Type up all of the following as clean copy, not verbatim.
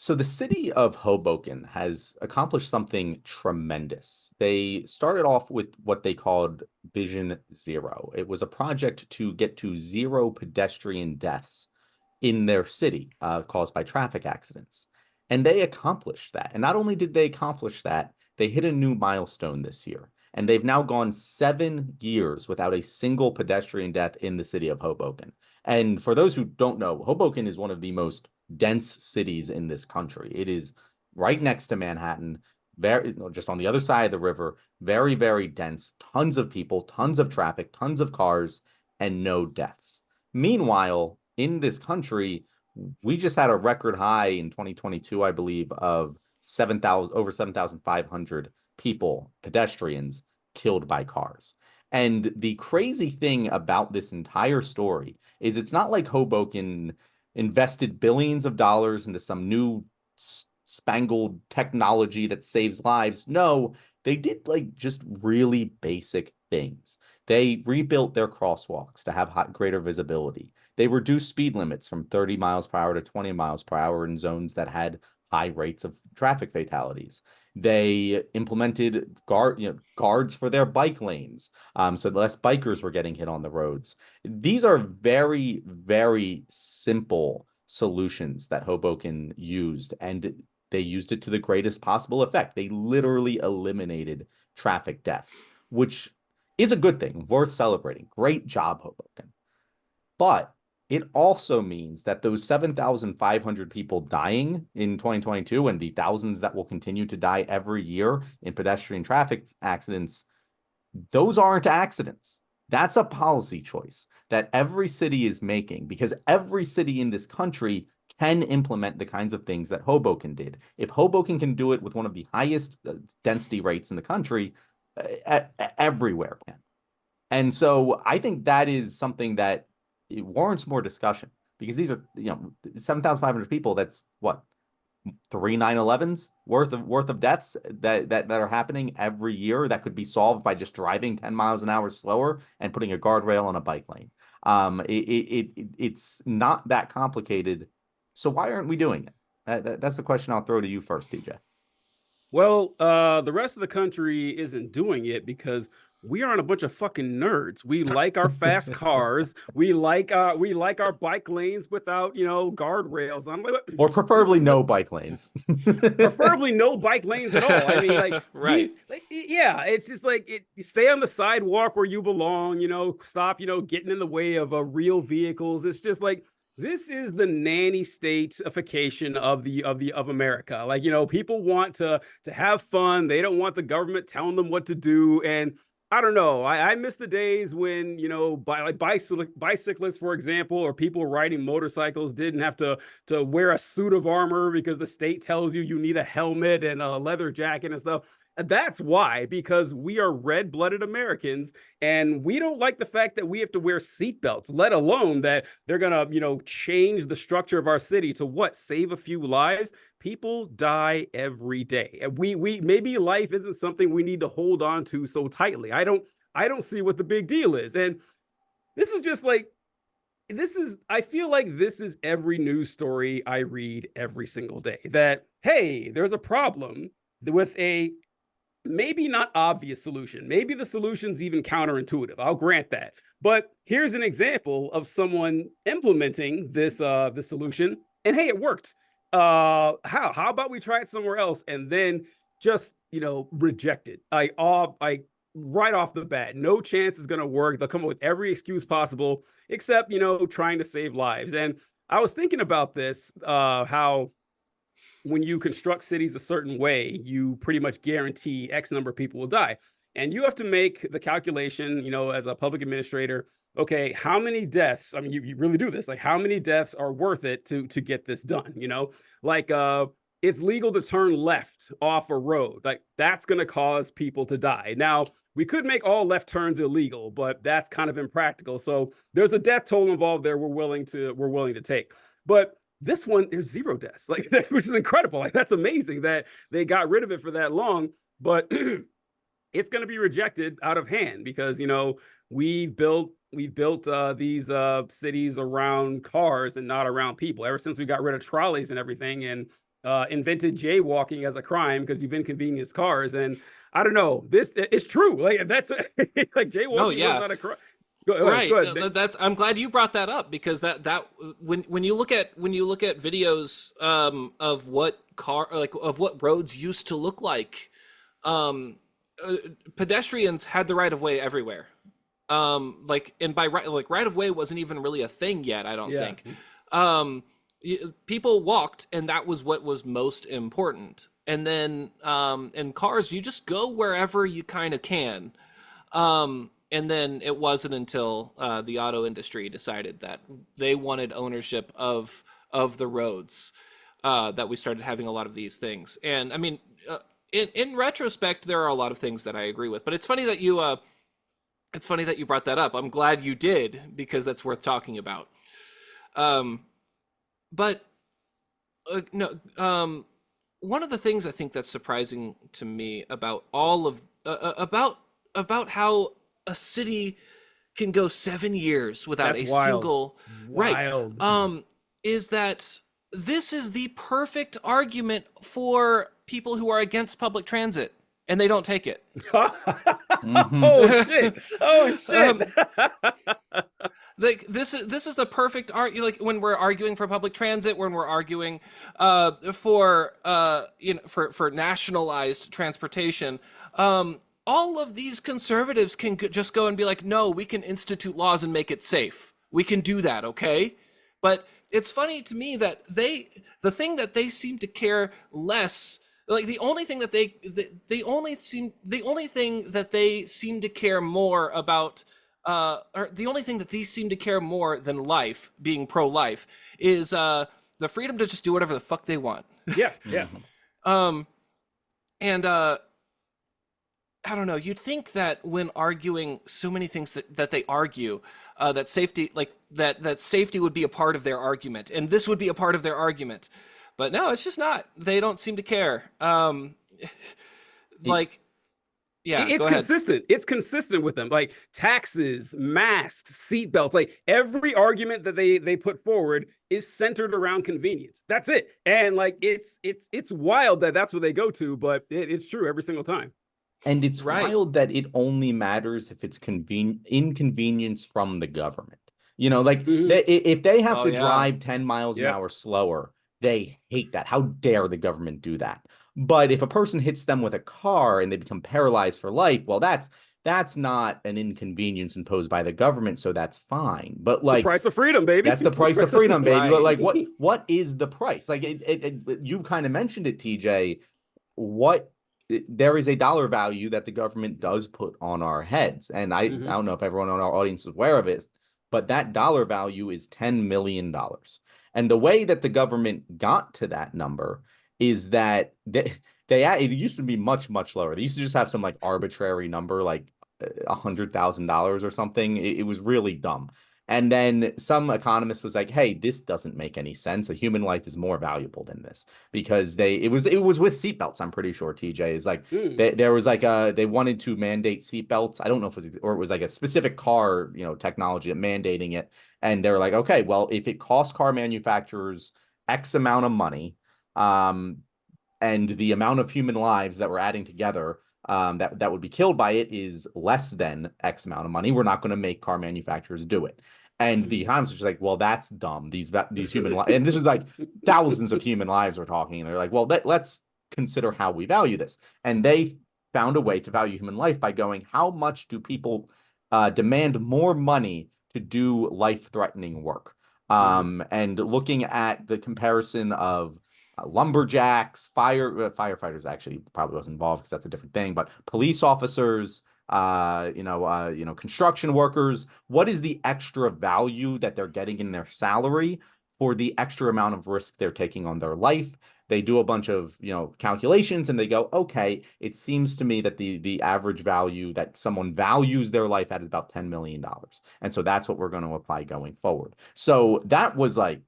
So the city of Hoboken has accomplished something tremendous. They started off with what they called Vision Zero. It was a project to get to zero pedestrian deaths in their city caused by traffic accidents. And they accomplished that. And not only did they accomplish that, they hit a new milestone this year. And they've now gone 7 years without a single pedestrian death in the city of Hoboken. And for those who don't know, Hoboken is one of the most dense cities in this country. It is right next to Manhattan, very just on the other side of the river, very, very dense, tons of people, tons of traffic, tons of cars, and no deaths. Meanwhile, in this country, we just had a record high in 2022, I believe, of 7,000 over 7,500 people, pedestrians killed by cars. And the crazy thing about this entire story is it's not like Hoboken invested billions of dollars into some new spangled technology that saves lives. No, they did like just really basic things. They rebuilt their crosswalks to have greater visibility. They reduced speed limits from 30 miles per hour to 20 miles per hour in zones that had high rates of traffic fatalities. They implemented guards for their bike lanes, so less bikers were getting hit on the roads. These are very, very simple solutions that Hoboken used, and they used it to the greatest possible effect. They literally eliminated traffic deaths, which is a good thing, worth celebrating. Great job, Hoboken. But it also means that those 7,500 people dying in 2022 and the thousands that will continue to die every year in pedestrian traffic accidents, those aren't accidents. That's a policy choice that every city is making because every city in this country can implement the kinds of things that Hoboken did. If Hoboken can do it with one of the highest density rates in the country, everywhere can. And so I think that is something that it warrants more discussion because these are, 7,500 people. That's what, three 9/11s worth of deaths that are happening every year that could be solved by just driving 10 miles an hour slower and putting a guardrail on a bike lane. It's not that complicated. So why aren't we doing it? That's the question I'll throw to you first, TJ. Well, the rest of the country isn't doing it because we aren't a bunch of fucking nerds. We like our fast cars. We like our bike lanes without, guardrails. I'm like, Or this preferably is the no bike lanes. preferably no bike lanes at all. I mean, like Right. these, like, yeah, it's just like you stay on the sidewalk where you belong. Stop, getting in the way of real vehicles. It's just like this is the nanny stateification of America. Like, people want to have fun. They don't want the government telling them what to do. And I don't know. I miss the days when, bicyclists, for example, or people riding motorcycles didn't have to wear a suit of armor because the state tells you need a helmet and a leather jacket and stuff. And that's why, because we are red-blooded Americans, and we don't like the fact that we have to wear seatbelts, let alone that they're gonna, change the structure of our city to what, save a few lives. People die every day. And we maybe life isn't something we need to hold on to so tightly. I don't see what the big deal is. And this is just like I feel like this is every news story I read every single day, that hey, there's a problem with a maybe not obvious solution. Maybe the solution's even counterintuitive. I'll grant that. But here's an example of someone implementing this solution, and hey, it worked. How about we try it somewhere else and then just reject it? I right off the bat, no chance is going to work. They'll come up with every excuse possible except trying to save lives. And I was thinking about this, how when you construct cities a certain way, you pretty much guarantee X number of people will die. And you have to make the calculation, as a public administrator, okay, how many deaths? I mean, you really do this. Like, how many deaths are worth it to get this done? Like it's legal to turn left off a road. Like, that's gonna cause people to die. Now, we could make all left turns illegal, but that's kind of impractical. So there's a death toll involved there we're willing to take. But this one, there's zero deaths, like which is incredible. Like, that's amazing that they got rid of it for that long, but it's going to be rejected out of hand because we've built these cities around cars and not around people ever since we got rid of trolleys and everything. And invented jaywalking as a crime because you've inconvenienced cars. And I don't know, this it's true. Like that's like No, jaywalking was yeah. not a crime. Go ahead, Right. go ahead. That's I'm glad you brought that up because that when you look at videos of what of what roads used to look like, um pedestrians had the right of way everywhere. Like, and by right of way wasn't even really a thing yet, I don't Yeah. think. Um People walked, and that was what was most important. And then in cars, you just go wherever you kind of can. And then it wasn't until the auto industry decided that they wanted ownership of the roads that we started having a lot of these things. And I mean, in retrospect, there are a lot of things that I agree with. But it's funny that you brought that up. I'm glad you did because that's worth talking about. Um, but no, one of the things I think that's surprising to me about all of about how a city can go 7 years without That's a wild. single right Wild. is that this is the perfect argument for people who are against public transit and they don't take it. Mhm. Oh shit. Oh shit. um, like this is the perfect art, like when we're arguing for public transit, when we're arguing for for nationalized transportation. All of these conservatives can just go and be like, no, we can institute laws and make it safe, we can do that, okay? But it's funny to me that the thing that they seem to care less, like the only thing that the only thing that they seem to care more about, or the only thing that these seem to care more than life, being pro-life, is the freedom to just do whatever the fuck they want. Yeah, yeah. um and I don't know. You'd think that when arguing so many things that they argue, that safety, like that safety would be a part of their argument, and this would be a part of their argument, but no, it's just not. They don't seem to care. It- Like, yeah, It's go ahead. consistent. It's consistent with them. Like taxes, masks, seatbelts. Like every argument that they put forward is centered around convenience. That's it. And like it's wild that that's what they go to, but it's true every single time. And it's Right. wild that it only matters if it's inconvenience from the government. You know, like Mhm. if they have Oh to yeah. drive 10 miles an Yep. hour slower, they hate that. How dare the government do that? But if a person hits them with a car and they become paralyzed for life, well, that's not an inconvenience imposed by the government, so that's fine. But It's the like price of freedom, baby. that's the price of freedom, baby. But like Right. what is the price? Like you kind of mentioned it, TJ. What There is a dollar value that the government does put on our heads. And I Mhm. don't know if everyone on our audience is aware of it, but that dollar value is $10 million. And the way that the government got to that number is that it used to be much, much lower. They used to just have some like arbitrary number, like $100,000 or something. It was really dumb. And then some economist was like, "Hey, this doesn't make any sense. A human life is more valuable than this." Because it was with seatbelts. I'm pretty sure TJ is like Mm. there was like they wanted to mandate seatbelts. I don't know if it was or it was like a specific car technology mandating it, and they were like, okay, well, if it costs car manufacturers X amount of money, um, and the amount of human lives that we're adding together, that would be killed by it is less than X amount of money, we're not going to make car manufacturers do it. And the economists are just like, well, that's dumb. These human lives, and this is like thousands of human lives we're talking, and they're like, well, let's consider how we value this. And they found a way to value human life by going, how much do people demand more money to do life-threatening work? Mhm. And looking at the comparison of lumberjacks, firefighters actually probably wasn't involved because that's a different thing, but police officers, construction workers, what is the extra value that they're getting in their salary for the extra amount of risk they're taking on their life? They do a bunch of, calculations and they go, okay, it seems to me that the average value that someone values their life at is about $10 million. And so that's what we're going to apply going forward. So that was like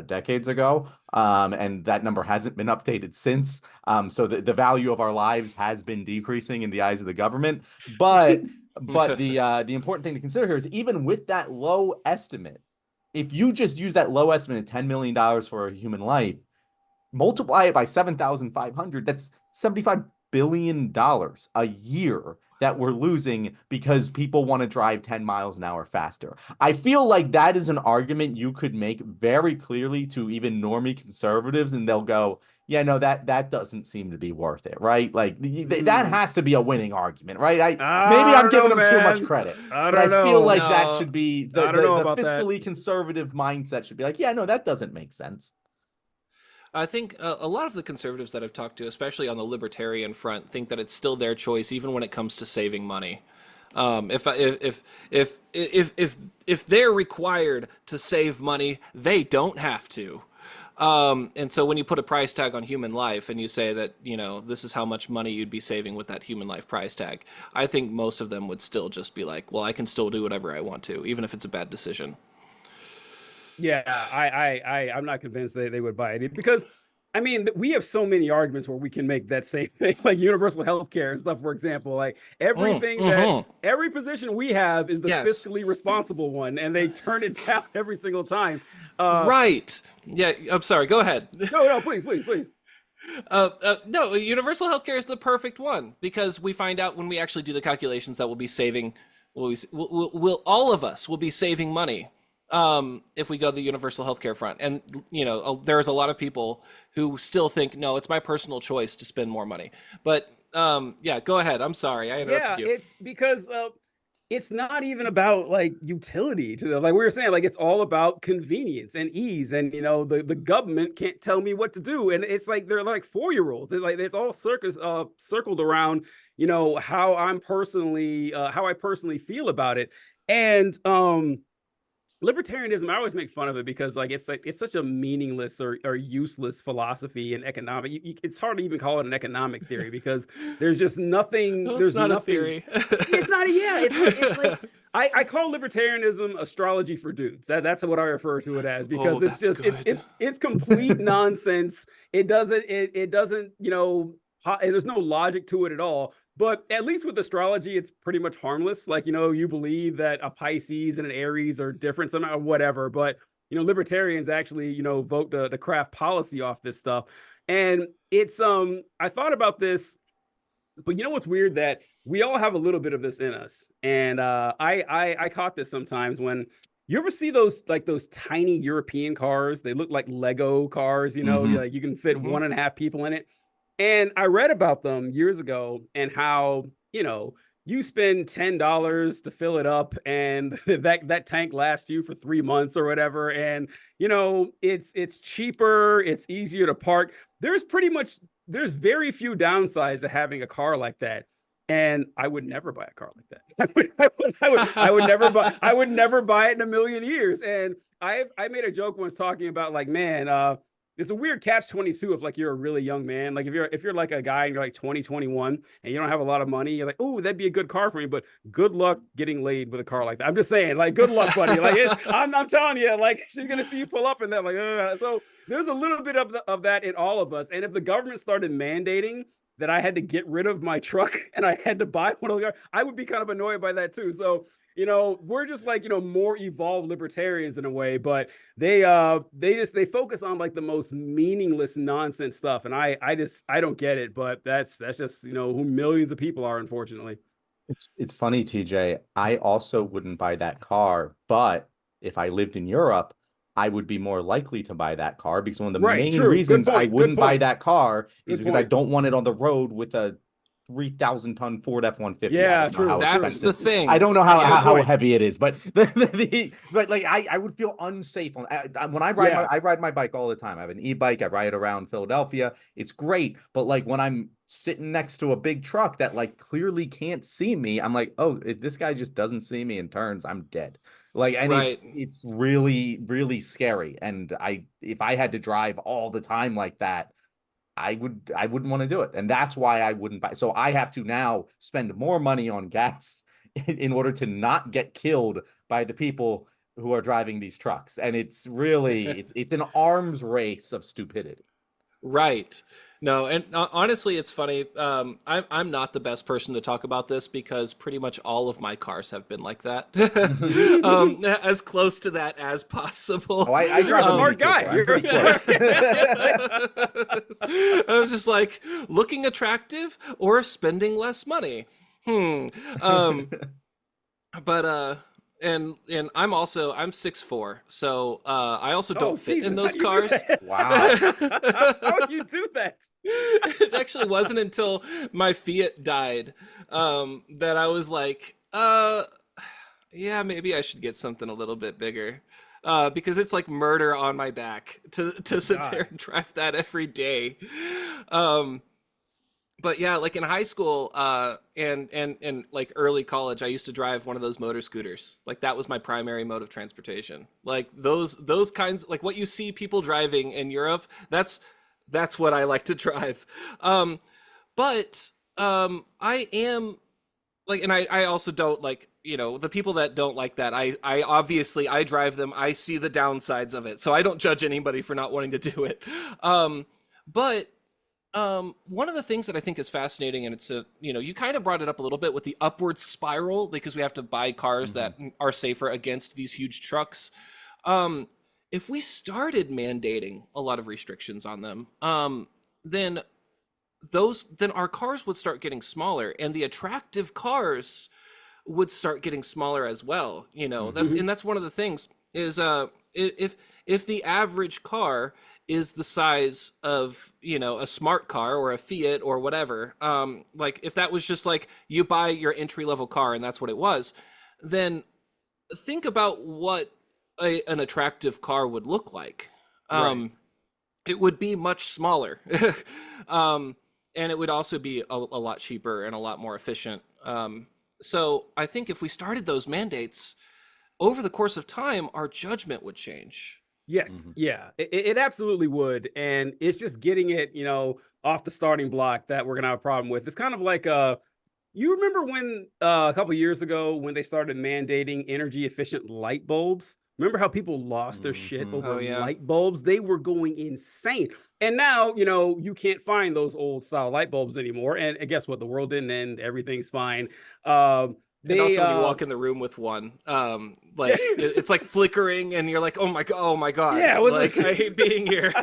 decades ago. And that number hasn't been updated since. So the value of our lives has been decreasing in the eyes of the government. But the important thing to consider here is even with that low estimate, if you just use that low estimate of $10 million for a human life, multiply it by 7,500, that's $75 billion a year that we're losing because people want to drive 10 miles an hour faster. I feel like that is an argument you could make very clearly to even normie conservatives, and they'll go, yeah, no, that doesn't seem to be worth it, right? Like that has to be a winning argument, right? Maybe I I'm don't giving know, them too much man. credit, I but I don't feel know. like that No, should be I don't know the about that. fiscally conservative mindset should be like, yeah, no, that doesn't make sense. I think a lot of the conservatives that I've talked to, especially on the libertarian front, think that it's still their choice, even when it comes to saving money. If they're required to save money, they don't have to. And so when you put a price tag on human life and you say that, this is how much money you'd be saving with that human life price tag, I think most of them would still just be like, well, I can still do whatever I want to, even if it's a bad decision. Yeah, I'm not convinced they would buy it because I mean we have so many arguments where we can make that same thing, like universal health care and stuff, for example. Like every position we have is the Yes. fiscally responsible one, and they turn it down every single time. Right. Yeah. I'm sorry. Go ahead. No, please. No, universal healthcare is the perfect one because we find out when we actually do the calculations that we'll be saving, we'll all of us will be saving money if we go the universal healthcare front. And there's a lot of people who still think, no, it's my personal choice to spend more money. But yeah, go ahead. I'm sorry, I interrupted you. It's because it's not even about like utility to them. Like we were saying, like it's all about convenience and ease. And the government can't tell me what to do. And it's like they're like 4-year-olds. It's like it's all circled around, how I personally feel about it. And libertarianism, I always make fun of it because like it's such a meaningless or useless philosophy in economic. It's hard to even call it an economic theory because there's just nothing. No, it's There's not a nothing. theory. It's not. Yeah, it's like I call libertarianism astrology for dudes. That's what I refer to it as because it's just it's complete nonsense. It doesn't there's no logic to it at all. But at least with astrology, it's pretty much harmless. Like, you believe that a Pisces and an Aries are different somehow, or whatever. But, libertarians actually, vote to craft policy off this stuff. And it's, I thought about this, but what's weird that we all have a little bit of this in us. And I caught this sometimes when you ever see those tiny European cars? They look like Lego cars, like you can fit 1.5 people in it. And I read about them years ago and how, you spend $10 to fill it up and that tank lasts you for 3 months or whatever. And, it's cheaper, it's easier to park. There's very few downsides to having a car like that. And I would never buy a car like that. I would never buy it in a million years. And I made a joke once talking about like, man, it's a weird catch-22 if like you're a really young man. Like if you're like a guy and you're like 20, 21 and you don't have a lot of money, you're like, oh, that'd be a good car for me. But good luck getting laid with a car like that. I'm just saying, like, good luck, buddy. Like I'm telling you, like she's gonna see you pull up and that, like, so there's a little bit of that in all of us. And if the government started mandating that I had to get rid of my truck and I had to buy one of the cars, I would be kind of annoyed by that too. So we're just like, more evolved libertarians in a way, but they focus on like the most meaningless nonsense stuff. And I don't get it, but that's just, who millions of people are, unfortunately. It's funny, TJ. I also wouldn't buy that car, but if I lived in Europe, I would be more likely to buy that car because one of the Right. main True. Good reasons I point. Good wouldn't buy point. that car is Good because I point. don't want it on the road with a 3,000-ton Ford F-150. Yeah, I don't know true. how That's expensive. the thing. I don't know Good how point. heavy it is, but but like I would feel unsafe when I ride I ride my bike all the time. I have an e-bike. I ride around Philadelphia. It's great, but like when I'm sitting next to a big truck that like clearly can't see me, I'm like, oh, if this guy just doesn't see me and turns, I'm dead. Like, and Right. it's really, really scary. And if I had to drive all the time like that, I wouldn't want to do it. And that's why I wouldn't buy. So I have to now spend more money on gas in order to not get killed by the people who are driving these trucks. And it's really it's an arms race of stupidity. Right. No, and honestly, it's funny. I'm not the best person to talk about this because pretty much all of my cars have been like that. As close to that as possible. Oh, I You're a drive smart Mini Cooper. guy. I'm You're a pretty smart close. I'm just like looking attractive or spending less money. But and I'm 6'4", so I also Oh, don't fit in Jesus, those how you do cars. that? Wow. How do you do that? It actually wasn't until my Fiat died that I was like, yeah, maybe I should get something a little bit bigger. Because it's like murder on my back to sit God. there and drive that every day. But yeah, like in high school and like early college, I used to drive one of those motor scooters. Like that was my primary mode of transportation. Like those kinds, like what you see people driving in Europe, that's what I like to drive. But I am like, and I also don't like, the people that don't like that. I obviously I drive them. I see the downsides of it, so I don't judge anybody for not wanting to do it. But one of the things that I think is fascinating, and it's you kind of brought it up a little bit with the upward spiral because we have to buy cars that are safer against these huge trucks. If we started mandating a lot of restrictions on them, then our cars would start getting smaller, and the attractive cars would start getting smaller as well. That's one of the things is if the average car is the size of a smart car or a Fiat or whatever, like if that was just like you buy your entry level car and that's what it was, then think about what an attractive car would look like. Right. It would be much smaller. And it would also be a lot cheaper and a lot more efficient. So I think if we started those mandates over the course of time, our judgment would change. Yes, yeah, it absolutely would, and it's just getting it, off the starting block that we're gonna have a problem with. It's kind of like you remember when a couple years ago when they started mandating energy efficient light bulbs? Remember how people lost their shit over Oh, yeah. light bulbs? They were going insane. And now, you can't find those old style light bulbs anymore. And guess what? The world didn't end. Everything's fine. And also when you walk in the room with one, like it's like flickering and you're like, oh my God. Yeah, like I hate being here.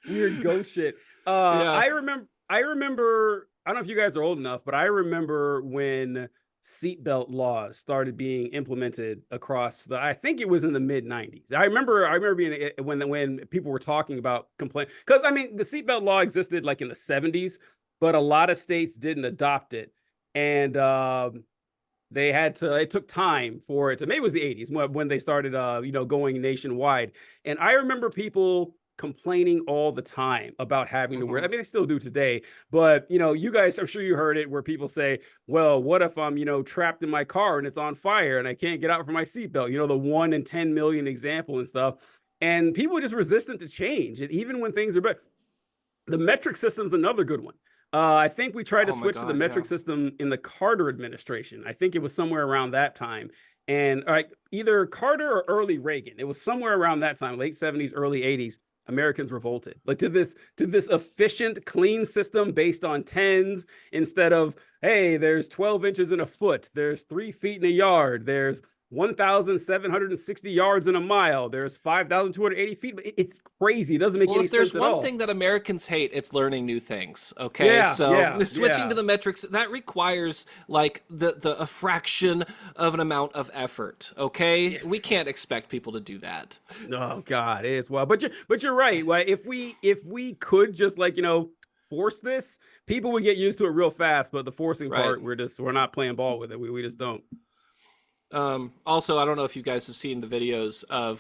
Weird ghost shit. Yeah. I remember, I don't know if you guys are old enough, but I remember when seatbelt laws started being implemented across I think it was in the mid 90s. I remember being when people were talking about complaint, because I mean the seatbelt law existed like in the 70s, but a lot of states didn't adopt it. And it took time for it to, maybe it was the 80s when they started going nationwide. And I remember people complaining all the time about having to wear, I mean, they still do today, but you guys, I'm sure you heard it, where people say, well, what if I'm trapped in my car and it's on fire and I can't get out from my seatbelt, the 1 in 10 million example and stuff. And people are just resistant to change. And even when things are better, the metric system's another good one. I think we tried to switch to the metric system in the Carter administration. I think it was somewhere around that time. And either Carter or early Reagan. It was somewhere around that time, late 70s, early 80s. Americans revolted, like to this efficient, clean system based on tens instead of, hey, there's 12 inches in a foot, there's 3 feet in a yard, there's 1,760 yards in a mile, there's 5,280 feet. It's crazy. It doesn't make any sense at all. If there's one thing that Americans hate, it's learning new things. Okay, switching to the metrics, that requires like a fraction of an amount of effort. Okay, we can't expect people to do that. Oh God, it is wild. But you're right. Well, if we could just force this, people would get used to it real fast. But the forcing part, we're not playing ball with it. We just don't. Also, I don't know if you guys have seen the videos of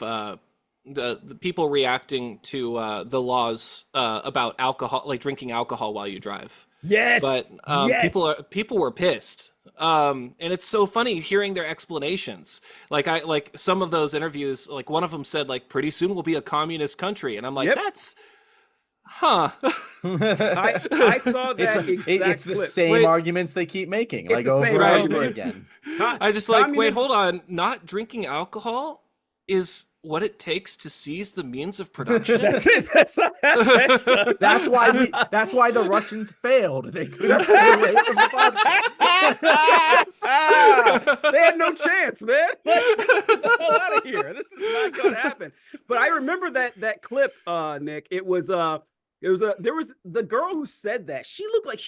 the people reacting to the laws about alcohol, like drinking alcohol while you drive. Yes, but yes. people were pissed, and it's so funny hearing their explanations. Like some of those interviews, like one of them said, like, pretty soon we'll be a communist country, and I'm like, that's. Huh. I saw that it's the clip. same arguments they keep making, like over and over again. I just like, wait, hold on. Not drinking alcohol is what it takes to seize the means of production? That's it. That's why the Russians failed. They couldn't stay away from the vodka. They had no chance, man. Like, get the hell out of here. This is not gonna happen. But I remember that clip, Nick. There was the girl who said that. She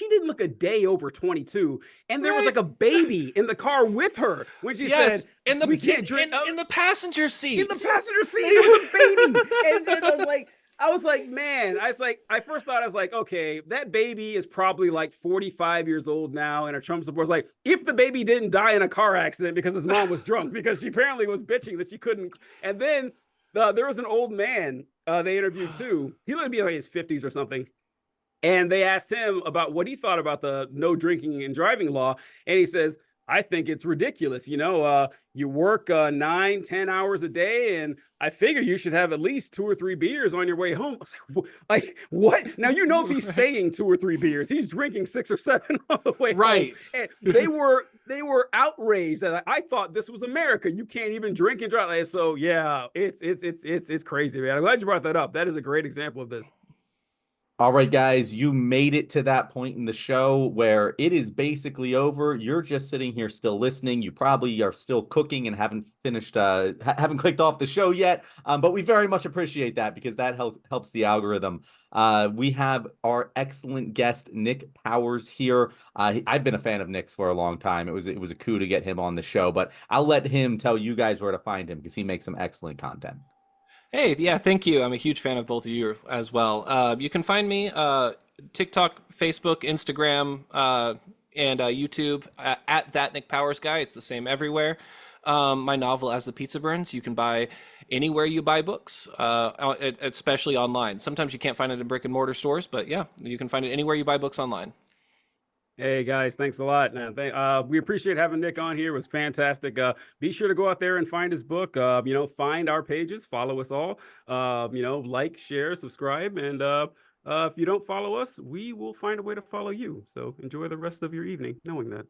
didn't look a day over 22, and there was like a baby in the car with her when she said, we can't drink in the passenger seat. In the passenger seat, there was a baby, and I was like, man, I first thought, I was like, okay, that baby is probably like 45 years old now, and a Trump supporter's like, if the baby didn't die in a car accident because his mom was drunk, because she apparently was bitching that she couldn't, and then there was an old man they interviewed too. He looked to be like his 50s or something. And they asked him about what he thought about the no drinking and driving law. And he says, I think it's ridiculous. You work 9-10 hours a day, and I figure you should have at least 2 or 3 beers on your way home. I was like, what? Now, if he's saying 2 or 3 beers, he's drinking 6 or 7 on the way home. And they were outraged. I thought this was America. You can't even drink and drive. So yeah, it's crazy, man. I'm glad you brought that up. That is a great example of this. All right, guys, you made it to that point in the show where it is basically over. You're just sitting here still listening. You probably are still cooking and haven't finished, haven't clicked off the show yet. But we very much appreciate that because that helps the algorithm. We have our excellent guest, Nick Powers, here. I've been a fan of Nick's for a long time. It was a coup to get him on the show, but I'll let him tell you guys where to find him because he makes some excellent content. Hey, yeah, thank you. I'm a huge fan of both of you as well. You can find me TikTok, Facebook, Instagram, and YouTube at that Nick Powers guy. It's the same everywhere. My novel, As the Pizza Burns, you can buy anywhere you buy books, especially online. Sometimes you can't find it in brick and mortar stores, but yeah, you can find it anywhere you buy books online. Hey guys, thanks a lot, man. We appreciate having Nick on here. It was fantastic. Be sure to go out there and find his book. Find our pages, follow us all. Like, share, subscribe, and if you don't follow us, we will find a way to follow you. So enjoy the rest of your evening knowing that.